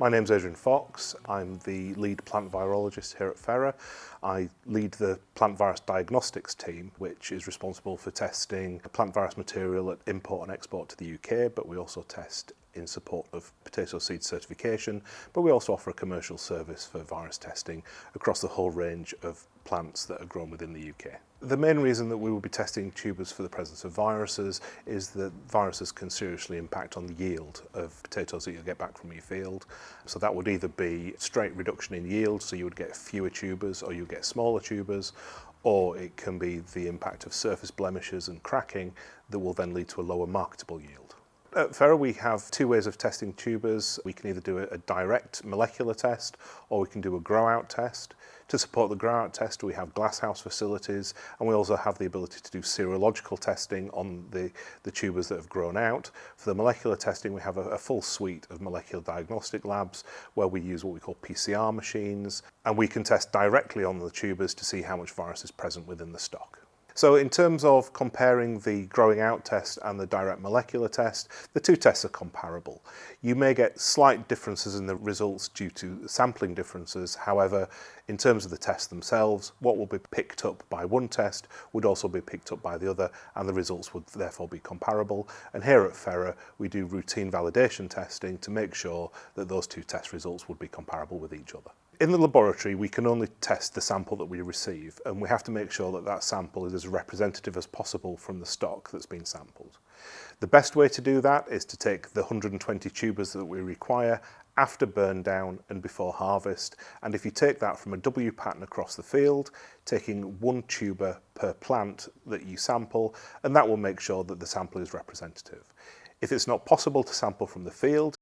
My name's Adrian Fox. I'm the lead plant virologist here at Fera. I lead the plant virus diagnostics team, which is responsible for testing plant virus material at import and export to the UK, but we also test in support of potato seed certification, but we also offer a commercial service for virus testing across the whole range of plants that are grown within the UK. The main reason that we will be testing tubers for the presence of viruses is that viruses can seriously impact on the yield of potatoes that you'll get back from your field. So that would either be straight reduction in yield, so you would get fewer tubers or you get smaller tubers, or it can be the impact of surface blemishes and cracking that will then lead to a lower marketable yield. At Fera, we have two ways of testing tubers. We can either do a direct molecular test or we can do a grow-out test. To support the grow-out test, we have glasshouse facilities, and we also have the ability to do serological testing on the tubers that have grown out. For the molecular testing, we have a full suite of molecular diagnostic labs where we use what we call PCR machines, and we can test directly on the tubers to see how much virus is present within the stock. So in terms of comparing the growing out test and the direct molecular test, the two tests are comparable. You may get slight differences in the results due to sampling differences. However, in terms of the tests themselves, what will be picked up by one test would also be picked up by the other, and the results would therefore be comparable. And here at Fera, we do routine validation testing to make sure that those two test results would be comparable with each other. In the laboratory, we can only test the sample that we receive, and we have to make sure that that sample is as representative as possible from the stock that's been sampled. The best way to do that is to take the 120 tubers that we require after burn down and before harvest, and if you take that from a W pattern across the field, taking one tuber per plant that you sample, and that will make sure that the sample is representative. If it's not possible to sample from the field,